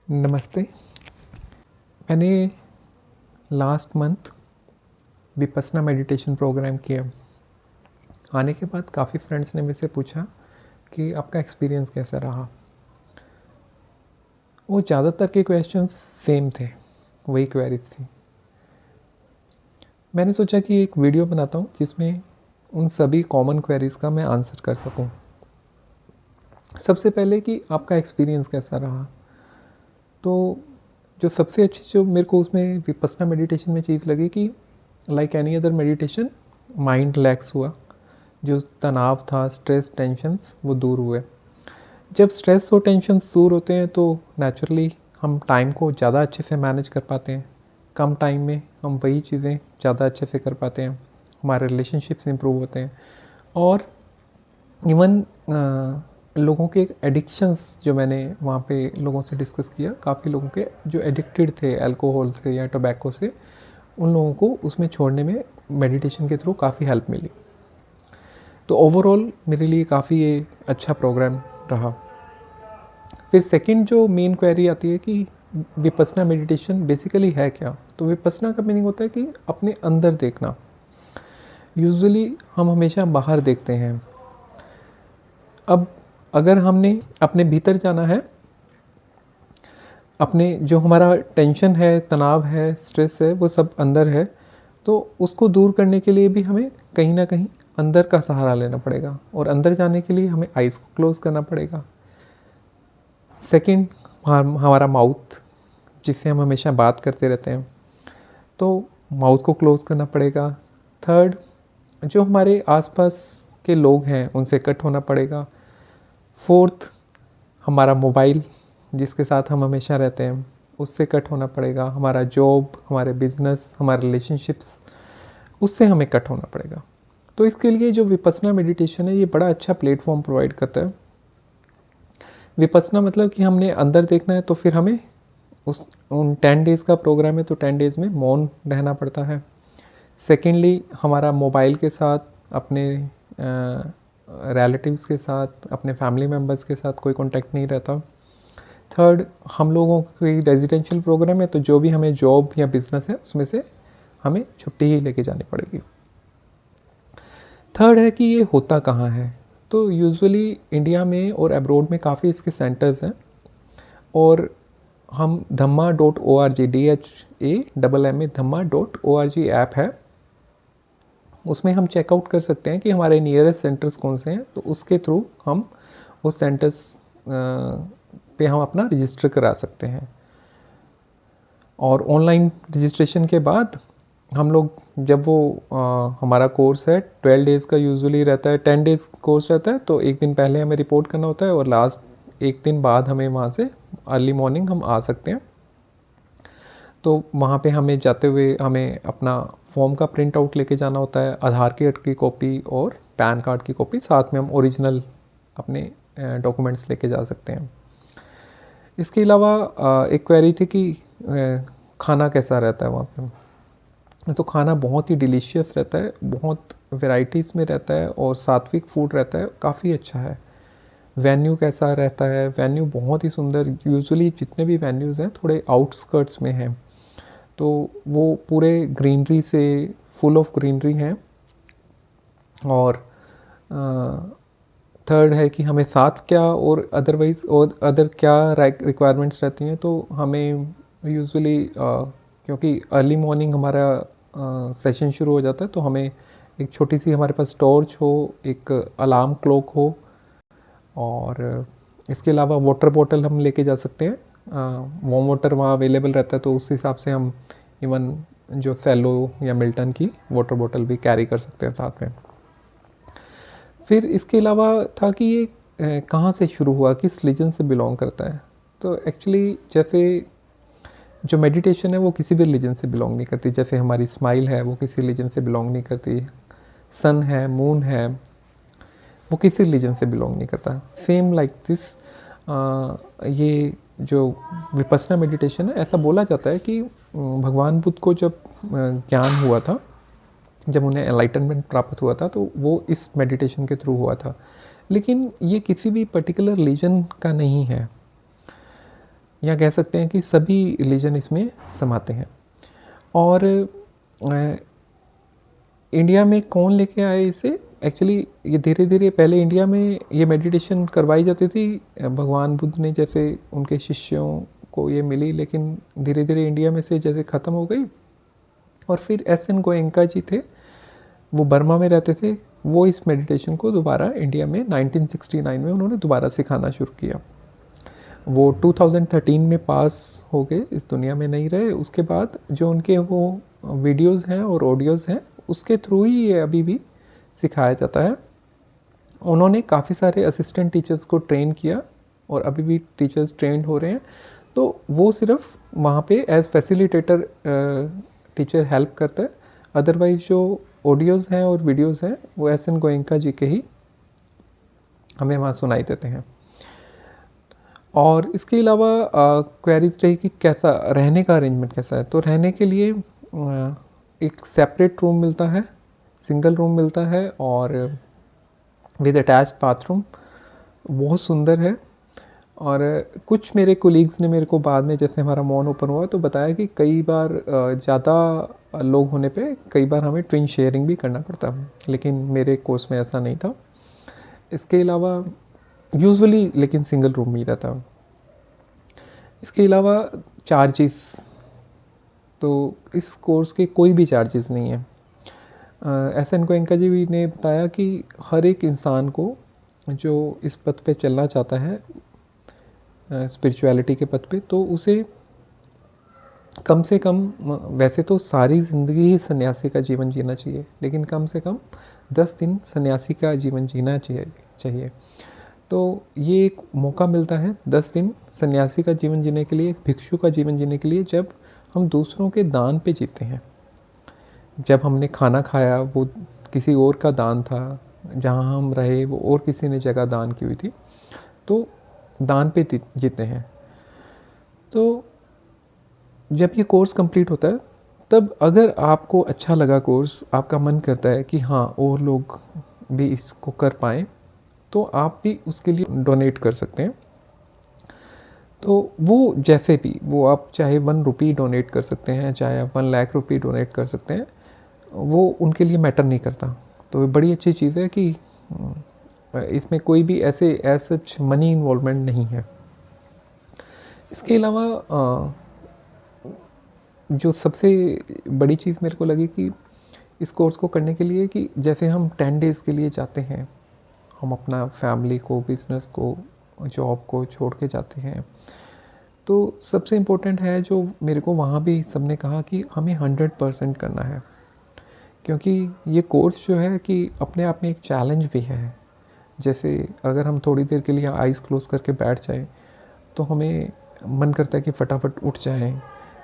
नमस्ते। मैंने last month Vipassana meditation programme किया। आने के बाद काफ़ी फ्रेंड्स ने मुझसे पूछा कि आपका एक्सपीरियंस कैसा रहा। वो ज़्यादातर के क्वेश्चंस सेम थे, वही क्वेरीज थी। मैंने सोचा कि एक वीडियो बनाता हूँ जिसमें उन सभी कॉमन क्वेरीज का मैं आंसर कर सकूँ। सबसे पहले कि आपका एक्सपीरियंस कैसा रहा। तो जो सबसे अच्छी जो मेरे को उसमें विपस्सना मेडिटेशन में चीज़ लगी कि like any other meditation mind relax हुआ, जो तनाव था, स्ट्रेस, टेंशन वो दूर हुए। जब स्ट्रेस और टेंशन दूर होते हैं तो नेचुरली हम टाइम को ज़्यादा अच्छे से मैनेज कर पाते हैं। कम टाइम में हम वही चीज़ें ज़्यादा अच्छे से कर पाते हैं। हमारे रिलेशनशिप्स इंप्रूव होते हैं और इवन लोगों के एडिक्शंस जो मैंने वहाँ पे लोगों से डिस्कस किया, काफ़ी लोगों के जो एडिक्टेड थे अल्कोहल से या टोबैको से, उन लोगों को उसमें छोड़ने में मेडिटेशन के थ्रू काफ़ी हेल्प मिली। तो ओवरऑल मेरे लिए काफ़ी ये अच्छा प्रोग्राम रहा। फिर सेकंड जो मेन क्वेरी आती है कि विपस्सना मेडिटेशन बेसिकली है क्या। तो विपस्सना का मीनिंग होता है कि अपने अंदर देखना। यूजुअली हम हमेशा बाहर देखते हैं। अब अगर हमने अपने भीतर जाना है, अपने जो हमारा टेंशन है, तनाव है, स्ट्रेस है, वो सब अंदर है, तो उसको दूर करने के लिए भी हमें कहीं ना कहीं अंदर का सहारा लेना पड़ेगा। और अंदर जाने के लिए हमें आइज़ को क्लोज़ करना पड़ेगा। सेकंड, हमारा माउथ, जिससे हम हमेशा बात करते रहते हैं, तो माउथ को क्लोज़ करना पड़ेगा। थर्ड, जो हमारे आसपास के लोग हैं उनसे कट होना पड़ेगा। फोर्थ, हमारा मोबाइल जिसके साथ हम हमेशा रहते हैं उससे कट होना पड़ेगा। हमारा जॉब, हमारे बिजनेस, हमारे रिलेशनशिप्स, उससे हमें कट होना पड़ेगा। तो इसके लिए जो विपस्सना मेडिटेशन है ये बड़ा अच्छा प्लेटफॉर्म प्रोवाइड करता है। विपस्सना मतलब कि हमने अंदर देखना है, तो फिर हमें उन 10 डेज़ का प्रोग्राम है तो 10 डेज़ में मौन रहना पड़ता है। सेकेंडली, हमारा मोबाइल के साथ, अपने रिलेटिव्स के साथ, अपने फैमिली मेम्बर्स के साथ कोई कॉन्टैक्ट नहीं रहता। थर्ड, हम लोगों की रेजिडेंशियल प्रोग्राम है तो जो भी हमें जॉब या बिजनेस है उसमें से हमें छुट्टी ही लेके जानी पड़ेगी। थर्ड है कि ये होता कहाँ है। तो यूजुअली इंडिया में और अब्रॉड में काफ़ी इसके सेंटर्स हैं और हम dhamma.org, DHAMMA dhamma.org ऐप है, उसमें हम चेकआउट कर सकते हैं कि हमारे नियरेस्ट सेंटर्स कौन से हैं। तो उसके थ्रू हम उस सेंटर्स पे हम अपना रजिस्टर करा सकते हैं। और ऑनलाइन रजिस्ट्रेशन के बाद हम लोग जब वो हमारा कोर्स है 12 डेज़ का यूजुअली रहता है, 10 डेज़ कोर्स रहता है, तो एक दिन पहले हमें रिपोर्ट करना होता है और लास्ट एक दिन बाद हमें वहाँ से अर्ली मॉर्निंग हम आ सकते हैं। तो वहाँ पे हमें जाते हुए हमें अपना फॉर्म का प्रिंट आउट लेके जाना होता है, आधार कार्ड की कॉपी और पैन कार्ड की कॉपी, साथ में हम ओरिजिनल अपने डॉक्यूमेंट्स लेके जा सकते हैं। इसके अलावा एक क्वेरी थी कि खाना कैसा रहता है वहाँ पे। तो खाना बहुत ही डिलीशियस रहता है, बहुत वैरायटीज़ में रहता है और सात्विक फूड रहता है, काफ़ी अच्छा है। वेन्यू कैसा रहता है, वेन्यू बहुत ही सुंदर। यूजुअली जितने भी वेन्यूज़ हैं थोड़े आउटस्कर्ट्स में हैं, तो वो पूरे ग्रीनरी से फुल ऑफ ग्रीनरी हैं। और थर्ड है कि हमें साथ क्या और अदरवाइज़ और अदर क्या रिक्वायरमेंट्स रहती हैं। तो हमें यूजुअली क्योंकि अर्ली मॉर्निंग हमारा सेशन शुरू हो जाता है, तो हमें एक छोटी सी हमारे पास टॉर्च हो, एक अलार्म क्लॉक हो, और इसके अलावा वाटर बॉटल हम लेके जा सकते हैं। वार्म वाटर वहाँ अवेलेबल रहता है, तो उस हिसाब से हम इवन जो सेलो या मिल्टन की वाटर बॉटल भी कैरी कर सकते हैं साथ में। फिर इसके अलावा था कि ये कहाँ से शुरू हुआ, किस रिलीजन से बिलोंग करता है। तो एक्चुअली जैसे जो मेडिटेशन है वो किसी भी रिलीजन से बिलोंग नहीं करती। जैसे हमारी स्माइल है वो किसी रिलीजन से बिलोंग नहीं करती, सन है, मून है, वो किसी रिलीजन से बिलोंग नहीं करता। सेम लाइक दिस, ये जो विपस्सना मेडिटेशन है, ऐसा बोला जाता है कि भगवान बुद्ध को जब ज्ञान हुआ था, जब उन्हें एनलाइटनमेंट प्राप्त हुआ था, तो वो इस मेडिटेशन के थ्रू हुआ था। लेकिन ये किसी भी पर्टिकुलर रिलीजन का नहीं है। या कह सकते हैं कि सभी रिलीजन इसमें समाते हैं। और इंडिया में कौन लेके आए इसे? एक्चुअली ये धीरे धीरे पहले इंडिया में ये मेडिटेशन करवाई जाती थी, भगवान बुद्ध ने जैसे उनके शिष्यों को ये मिली, लेकिन धीरे धीरे इंडिया में से जैसे ख़त्म हो गई। और फिर एस.एन. गोयनका जी थे, वो बर्मा में रहते थे, वो इस मेडिटेशन को दोबारा इंडिया में 1969 में उन्होंने दोबारा सिखाना शुरू किया। वो 2013 में पास हो गए, इस दुनिया में नहीं रहे। उसके बाद जो उनके वो वीडियोस हैं और ऑडियोज़ हैं, उसके थ्रू ही ये अभी भी सिखाया जाता है। उन्होंने काफ़ी सारे असिस्टेंट टीचर्स को ट्रेन किया और अभी भी टीचर्स ट्रेंड हो रहे हैं। तो वो सिर्फ वहाँ पे एज फैसिलिटेटर टीचर हेल्प करता है, अदरवाइज जो ऑडियोज़ हैं और वीडियोज़ हैं वो एस.एन. गोयनका जी के ही हमें वहाँ सुनाई देते हैं। और इसके अलावा क्वेरीज रही कि कैसा रहने का अरेंजमेंट कैसा है। तो रहने के लिए एक सेपरेट रूम मिलता है, सिंगल रूम मिलता है और विद अटैच्ड बाथरूम, बहुत सुंदर है। और कुछ मेरे कोलीग्स ने मेरे को बाद में जैसे हमारा मॉन ओपन हुआ तो बताया कि कई बार ज़्यादा लोग होने पे कई बार हमें ट्विन शेयरिंग भी करना पड़ता है, लेकिन मेरे कोर्स में ऐसा नहीं था। इसके अलावा यूजुअली लेकिन सिंगल रूम ही रहता। इसके अलावा चार्जेस, तो इस कोर्स के कोई भी चार्जेस नहीं है। एस.एन. गोयनका जी ने बताया कि हर एक इंसान को जो इस पथ पे चलना चाहता है स्पिरिचुअलिटी के पथ पे, तो उसे कम से कम, वैसे तो सारी ज़िंदगी ही सन्यासी का जीवन जीना चाहिए, लेकिन कम से कम 10 दिन सन्यासी का जीवन जीना चाहिए। तो ये एक मौका मिलता है 10 दिन सन्यासी का जीवन जीने के लिए, भिक्षु का जीवन जीने के लिए, जब हम दूसरों के दान पे जीते हैं। जब हमने खाना खाया वो किसी और का दान था, जहाँ हम रहे वो और किसी ने जगह दान की हुई थी, तो दान पे जीते हैं। तो जब ये कोर्स कंप्लीट होता है, तब अगर आपको अच्छा लगा कोर्स, आपका मन करता है कि हाँ और लोग भी इसको कर पाएँ, तो आप भी उसके लिए डोनेट कर सकते हैं। तो वो जैसे भी, वो आप चाहे 1 रुपी डोनेट कर सकते हैं, चाहे आप 1 लाख रुपी डोनेट कर सकते हैं, वो उनके लिए मैटर नहीं करता। तो बड़ी अच्छी चीज़ है कि इसमें कोई भी ऐसे एज सच मनी इन्वॉल्वमेंट नहीं है। इसके अलावा जो सबसे बड़ी चीज़ मेरे को लगी कि इस कोर्स को करने के लिए, कि जैसे हम 10 डेज़ के लिए जाते हैं, हम अपना फैमिली को, बिज़नेस को, जॉब को छोड़ के जाते हैं, तो सबसे इम्पोर्टेंट है जो मेरे को वहाँ भी सबने कहा कि हमें 100% करना है। क्योंकि ये कोर्स जो है कि अपने आप में एक चैलेंज भी है। जैसे अगर हम थोड़ी देर के लिए आइज़ क्लोज करके बैठ जाएं, तो हमें मन करता है कि फटाफट उठ जाएं,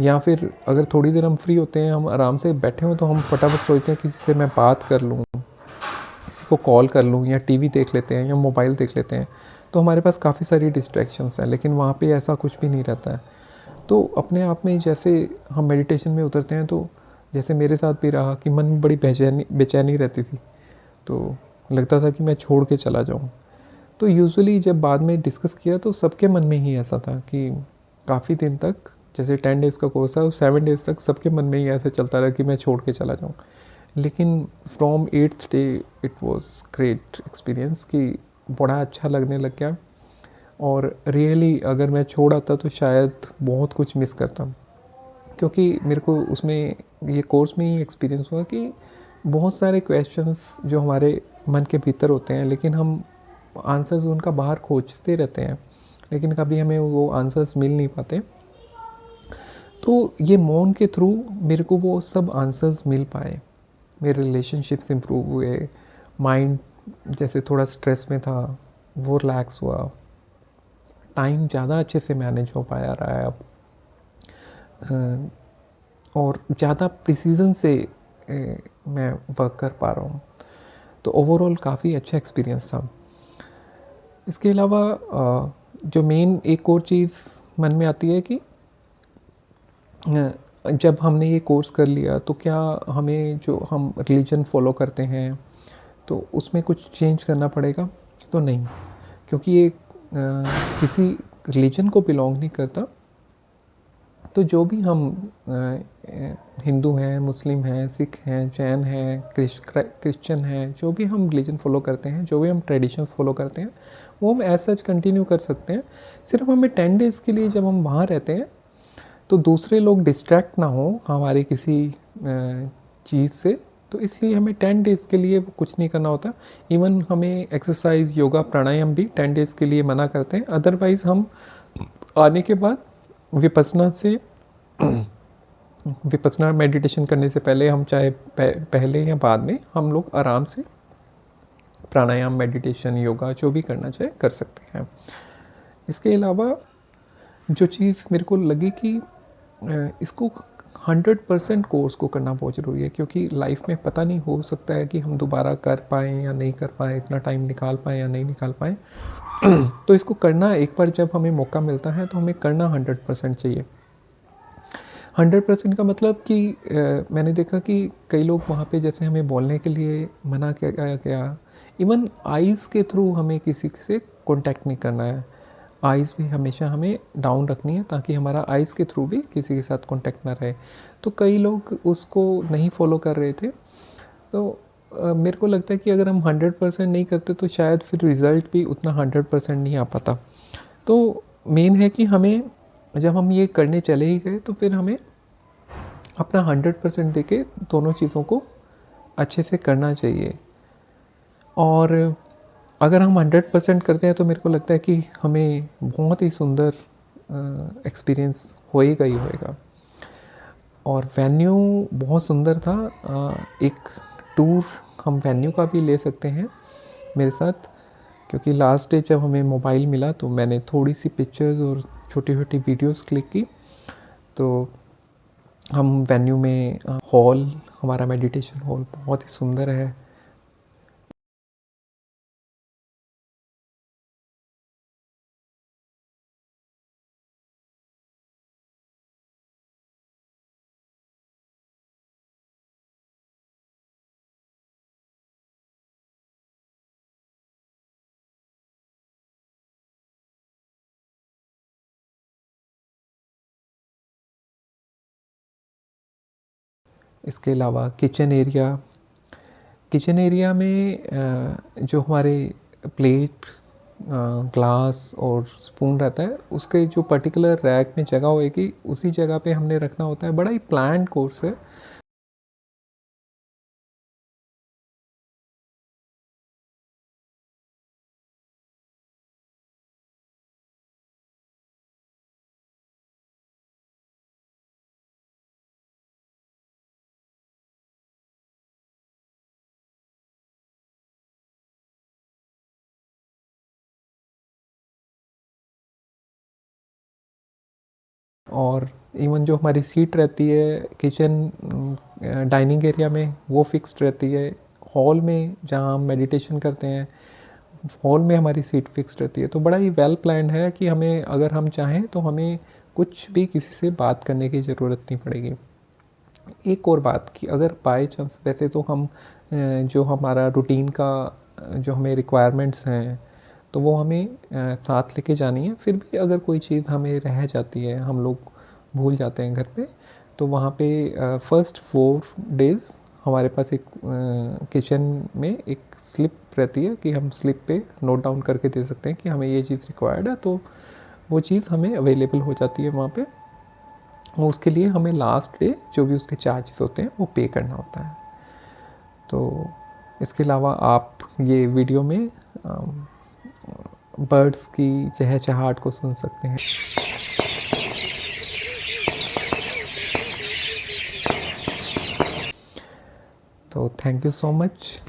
या फिर अगर थोड़ी देर हम फ्री होते हैं, हम आराम से बैठे हों, तो हम फटाफट सोचते हैं किसी से मैं बात कर लूँ, किसी को कॉल कर लूँ, या टीवी देख लेते हैं या मोबाइल देख लेते हैं। तो हमारे पास काफ़ी सारी डिस्ट्रैक्शंस हैं, लेकिन वहाँ पे ऐसा कुछ भी नहीं रहता है। तो अपने आप में जैसे हम मेडिटेशन में उतरते हैं, तो जैसे मेरे साथ भी रहा कि मन में बड़ी बेचैनी रहती थी, तो लगता था कि मैं छोड़ के चला जाऊँ। तो यूजुअली जब बाद में डिस्कस किया तो सबके मन में ही ऐसा था कि काफ़ी दिन तक, जैसे 10 डेज़ का कोर्स था, 7 डेज़ तक सबके मन में ही ऐसे चलता रहा कि मैं छोड़ के चला जाऊँ। लेकिन from 8th day it was great experience, कि बड़ा अच्छा लगने लग गया। और रियली अगर मैं छोड़ आता तो शायद बहुत कुछ मिस करता, क्योंकि मेरे को उसमें ये कोर्स में ही एक्सपीरियंस हुआ कि बहुत सारे क्वेश्चंस जो हमारे मन के भीतर होते हैं, लेकिन हम आंसर्स उनका बाहर खोजते रहते हैं, लेकिन कभी हमें वो आंसर्स मिल नहीं पाते। तो ये मौन के थ्रू मेरे को वो सब आंसर्स मिल पाए। मेरे रिलेशनशिप्स इम्प्रूव हुए, माइंड जैसे थोड़ा स्ट्रेस में था वो रिलैक्स हुआ, टाइम ज़्यादा अच्छे से मैनेज हो पाया रहा है अब, और ज़्यादा प्रिसीजन से मैं वर्क कर पा रहा हूँ। तो ओवरऑल काफ़ी अच्छा एक्सपीरियंस था। इसके अलावा जो मेन एक और चीज़ मन में आती है कि जब हमने ये कोर्स कर लिया तो क्या हमें, जो हम रिलीजन फॉलो करते हैं, तो उसमें कुछ चेंज करना पड़ेगा? तो नहीं, क्योंकि ये किसी रिलीजन को बिलोंग नहीं करता, तो जो भी हम हिंदू हैं, मुस्लिम हैं, सिख हैं, जैन हैं, क्रिश्चियन हैं, जो भी हम रिलीजन फॉलो करते हैं, जो भी हम ट्रेडिशंस फॉलो करते हैं, वो हम एज सच कंटिन्यू कर सकते हैं। सिर्फ हमें 10 डेज़ के लिए जब हम वहाँ रहते हैं तो दूसरे लोग डिस्ट्रैक्ट ना हो हमारे किसी चीज़ से, तो इसलिए हमें 10 डेज़ के लिए कुछ नहीं करना होता। इवन हमें एक्सरसाइज, योगा, प्राणायाम भी 10 डेज़ के लिए मना करते हैं। अदरवाइज़ हम आने के बाद विपस्सना से विपस्सना मेडिटेशन करने से पहले हम चाहे पहले या बाद में हम लोग आराम से प्राणायाम, मेडिटेशन, योगा जो भी करना चाहे कर सकते हैं। इसके अलावा जो चीज़ मेरे को लगी कि इसको 100% कोर्स को करना बहुत ज़रूरी है, क्योंकि लाइफ में पता नहीं, हो सकता है कि हम दोबारा कर पाएँ या नहीं कर पाएँ, इतना टाइम निकाल पाएँ या नहीं निकाल पाएँ। तो इसको करना, एक बार जब हमें मौका मिलता है तो हमें करना 100% चाहिए। 100% का मतलब कि मैंने देखा कि कई लोग वहाँ पे जैसे हमें बोलने के लिए मना किया गया, इवन आइज़ के थ्रू हमें किसी से कॉन्टैक्ट नहीं करना है। आइज़ भी हमेशा हमें डाउन रखनी है ताकि हमारा आइज़ के थ्रू भी किसी के साथ कॉन्टैक्ट ना रहे। तो कई लोग उसको नहीं फॉलो कर रहे थे। तो मेरे को लगता है कि अगर हम 100% नहीं करते तो शायद फिर रिज़ल्ट भी उतना 100% नहीं आ पाता। तो मेन है कि हमें, जब हम ये करने चले ही गए तो फिर हमें अपना 100% देके दोनों चीज़ों को अच्छे से करना चाहिए। और अगर हम 100% करते हैं तो मेरे को लगता है कि हमें बहुत ही सुंदर एक्सपीरियंस होएगा ही होएगा। और वेन्यू बहुत सुंदर था। एक टूर हम वेन्यू का भी ले सकते हैं मेरे साथ, क्योंकि लास्ट डे जब हमें मोबाइल मिला तो मैंने थोड़ी सी पिक्चर्स और छोटी छोटी वीडियोस क्लिक की। तो हम वेन्यू में, हॉल, हमारा मेडिटेशन हॉल बहुत ही सुंदर है। इसके अलावा किचन एरिया में जो हमारे प्लेट, ग्लास और स्पून रहता है, उसके जो पर्टिकुलर रैक में जगह होएगी उसी जगह पे हमने रखना होता है। बड़ा ही प्लान्ड कोर्स है। और इवन जो हमारी सीट रहती है किचन डाइनिंग एरिया में, वो फिक्स्ड रहती है। हॉल में जहाँ हम मेडिटेशन करते हैं, हॉल में हमारी सीट फिक्स्ड रहती है। तो बड़ा ही वेल प्लान्ड है कि हमें, अगर हम चाहें तो हमें कुछ भी किसी से बात करने की ज़रूरत नहीं पड़ेगी। एक और बात कि अगर बाय चांस, वैसे तो हम जो हमारा रूटीन का जो हमें रिक्वायरमेंट्स हैं तो वो हमें साथ लेके जानी है। फिर भी अगर कोई चीज़ हमें रह जाती है, हम लोग भूल जाते हैं घर पे, तो वहाँ पे फर्स्ट 4 डेज़ हमारे पास एक किचन में एक स्लिप रहती है कि हम स्लिप पे नोट डाउन करके दे सकते हैं कि हमें ये चीज़ रिक्वायर्ड है, तो वो चीज़ हमें अवेलेबल हो जाती है वहाँ पे। उसके लिए हमें लास्ट डे जो भी उसके चार्जेस होते हैं वो पे करना होता है। तो इसके अलावा आप ये वीडियो में बर्ड्स की चहचहाट को सुन सकते हैं। तो थैंक यू सो मच।